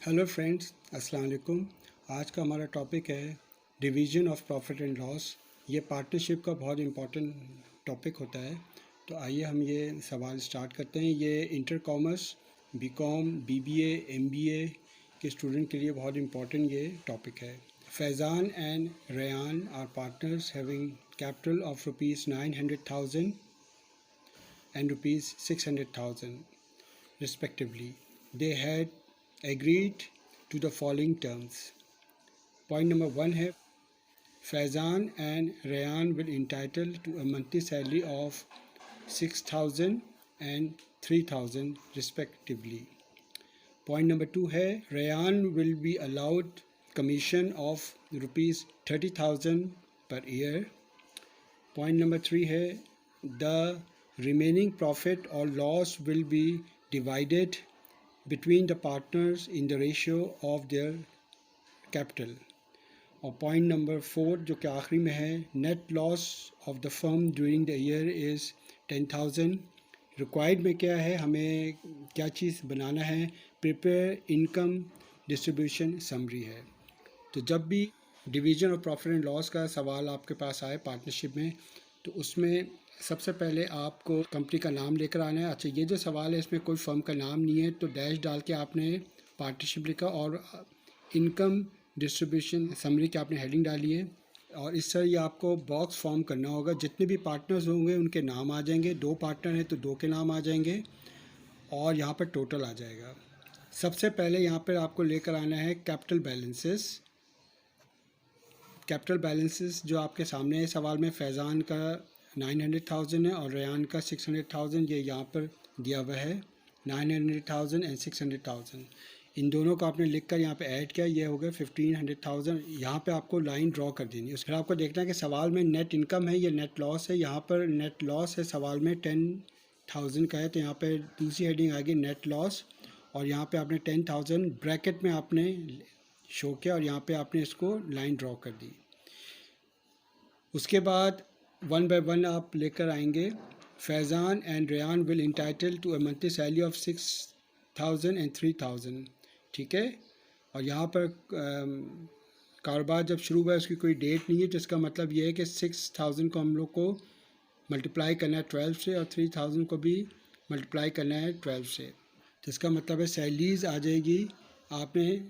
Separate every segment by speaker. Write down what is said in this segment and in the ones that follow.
Speaker 1: Hello friends, अस्सलाम वालेकुम। आज का हमारा टॉपिक है division of profit and loss. ये पार्टनरशिप का बहुत इम्पोर्टेंट टॉपिक होता है। तो आइए हम ये सवाल स्टार्ट करते हैं। ये inter commerce, BCom, BBA, MBA के स्टूडेंट के लिए बहुत इम्पोर्टेंट ये टॉपिक है। Faizan and Rayan are partners having capital of ₹900,000 and ₹600,000 respectively. They had agreed to the following terms. Point number one है Faizan and Rayan will entitled to a monthly salary of 6,000 and 3,000 respectively. Point number two है Ryan will be allowed commission of ₹30,000 per year. Point number three है the remaining profit or loss will be divided between the partners in the ratio of their capital. और point number 4 जो कि आखिरी में है net loss of the firm during the year is 10,000. Required में क्या है, हमें क्या चीज़ बनाना है, प्रिपेयर इनकम डिस्ट्रीब्यूशन समरी है. तो जब भी division of profit and loss का सवाल आपके पास आए पार्टनरशिप में, तो उसमें सबसे पहले आपको कंपनी का नाम लेकर आना है. अच्छा, ये जो सवाल है इसमें कोई फर्म का नाम नहीं है, तो डैश डाल के आपने पार्टनरशिप लिखा और इनकम डिस्ट्रीब्यूशन समरी की आपने हेडिंग डाली है. और इस तरह ये आपको बॉक्स फॉर्म करना होगा. जितने भी पार्टनर्स होंगे उनके नाम आ जाएंगे. 2 पार्टनर हैं तो 2 के नाम आ जाएंगे और यहाँ पर टोटल आ जाएगा. सबसे पहले यहाँ पर आपको लेकर आना है कैपिटल बैलेंसेस. कैपिटल बैलेंसेस जो आपके सामने है सवाल में, फैज़ान का 900,000 है और रेयान का 600,000. ये यहाँ पर दिया हुआ है 900,000 एंड 600,000. इन दोनों को आपने लिख कर यहाँ पे ऐड किया, ये हो गया 1500,000. यहाँ पे आपको लाइन ड्रॉ कर देनी है. फिर आपको देखना है कि सवाल में नेट इनकम है, ये नेट लॉस है. यहाँ पर नेट लॉस है, सवाल में 10,000 का है, तो यहाँ पे दूसरी हेडिंग आ गई नेट लॉस. और यहाँ पे आपने 10,000 ब्रैकेट में आपने शो किया और यहाँ पे आपने इसको लाइन ड्रॉ कर दी. उसके बाद वन बाय वन आप लेकर आएंगे. Faizan and Rayan will entitle to a monthly salary of 6,000 and 3,000. ठीक है. और यहाँ पर कारोबार जब शुरू हुआ है उसकी कोई डेट नहीं है, तो इसका मतलब ये है कि 6,000 को हम लोग को मल्टीप्लाई करना है 12 से और 3,000 को भी मल्टीप्लाई करना है 12 से. तो इसका मतलब है सैलरीज आ जाएगी. आपने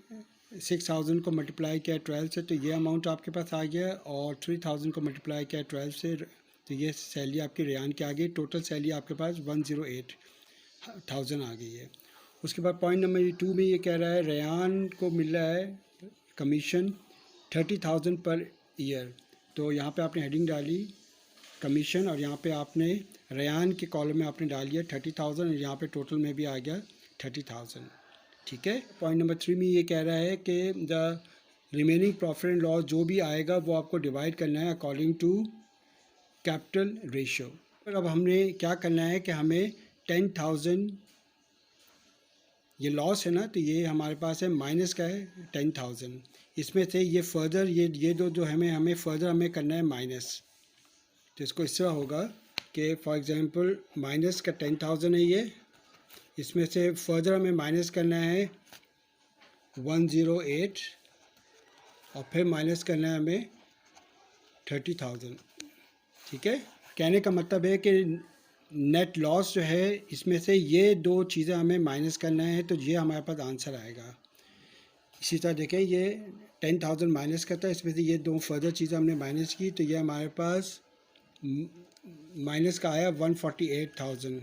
Speaker 1: 6,000 को मल्टीप्लाई किया 12 से, तो ये अमाउंट आपके पास आ गया. और 3,000 को मल्टीप्लाई किया 12 से, तो ये सैलरी आपकी रेयान की आ गई. टोटल सैलरी आपके पास 108,000 आ गई है. उसके बाद पॉइंट नंबर 2 में ये कह रहा है रेयान को मिल रहा है कमीशन 30,000 पर ईयर. तो यहाँ पे आपने हेडिंग डाली कमीशन और यहाँ पे आपने रेयान के कॉलम में आपने डाल दिया 30,000 और यहाँ पे टोटल में भी आ गया 30,000. ठीक है. पॉइंट नंबर 3 में ये कह रहा है कि the remaining profit and loss जो भी आएगा वो आपको डिवाइड करना है अकॉर्डिंग टू कैपिटल रेशियो. अब हमने क्या करना है कि हमें 10,000 ये लॉस है ना, तो ये हमारे पास है माइनस का है 10,000. इसमें से ये फर्दर ये दो जो हमें फर्दर हमें करना है माइनस. तो इसको इस तरह होगा कि फॉर एग्जांपल माइनस का 10,000 है ये, इसमें से फर्दर हमें माइनस करना है 108 और फिर माइनस करना है हमें 30,000. ठीक है. कहने का मतलब है कि नेट लॉस जो है इसमें से ये 2 चीज़ें हमें माइनस करना है, तो ये हमारे पास आंसर आएगा. इसी तरह देखें, ये 10,000 माइनस करता है, इसमें से ये 2 फर्दर चीज़ें हमने माइनस की, तो ये हमारे पास माइनस का आया 148,000.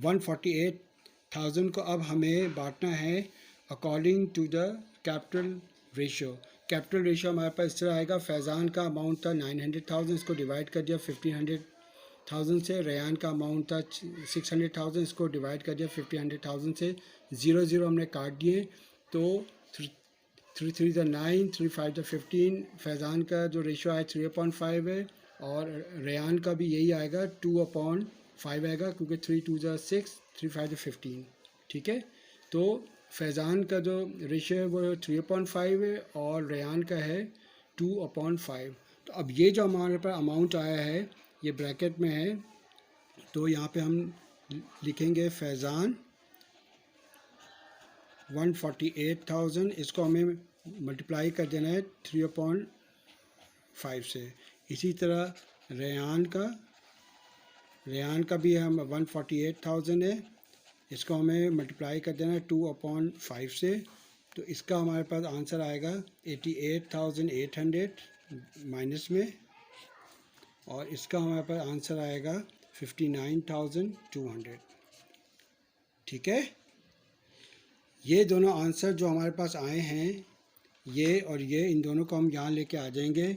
Speaker 1: 148,000 को अब हमें बांटना है according to the capital ratio. Capital ratio हमारे पास इस तरह आएगा. फैज़ान का अमाउंट था 900,000, इसको डिवाइड कर दिया 1,500,000 से. रेयान का अमाउंट था 600,000, इसको डिवाइड कर दिया 1,500,000 से. 0 हमने काट दिए, तो 3 3 9, 3 5 15. फैज़ान का जो रेशियो आया 3/5 है और रेयान का भी यही आएगा 2/5 आएगा, क्योंकि 3 2 6, 3 5 15. ठीक है. तो फैज़ान का जो रेशियो है वो 3/5 है और रेयान का है 2/5. तो अब ये जो हमारे पास अमाउंट आया है ये ब्रैकेट में है, तो यहाँ पे हम लिखेंगे फैज़ान 148,000, इसको हमें मल्टीप्लाई कर देना है 3/5 से। इसी तरह रेयान का भी हम 148,000 है, इसको हमें मल्टीप्लाई कर देना है 2/5 से। तो इसका हमारे पास आंसर आएगा 88,800 माइनस में, और इसका हमारे पास आंसर आएगा 59,200। ठीक है, ये दोनों आंसर जो हमारे पास आए हैं, ये और ये, इन दोनों को हम यहाँ लेके आ जाएंगे।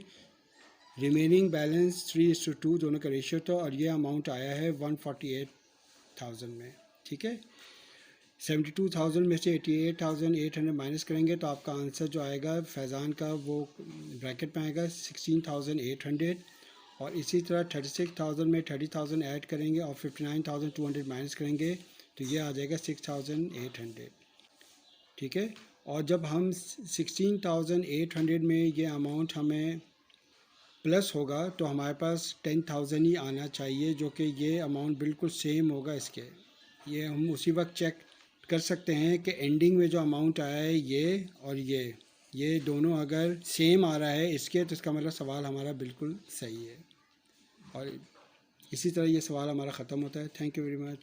Speaker 1: रिमेनिंग बैलेंस 3:2 दोनों का रेशियो था, और ये अमाउंट आया है 148,000 में। ठीक है, 72,000 में से 88,800 माइनस करेंगे तो आपका आंसर जो आएगा फैज़ान का, वो ब्रैकेट में आएगा 16,800। और इसी तरह 36,000 में 30,000 ऐड करेंगे और 59,200 माइनस करेंगे तो ये आ जाएगा 6,800। ठीक है, और जब हम 16,800 में ये अमाउंट हमें प्लस होगा तो हमारे पास 10,000 ही आना चाहिए, जो कि ये अमाउंट बिल्कुल सेम होगा इसके। ये हम उसी वक्त चेक कर सकते हैं कि एंडिंग में जो अमाउंट आया है ये और ये दोनों अगर सेम आ रहा है इसके, तो इसका मतलब सवाल हमारा बिल्कुल सही है। और इसी तरह ये सवाल हमारा ख़त्म होता है। Thank you very much.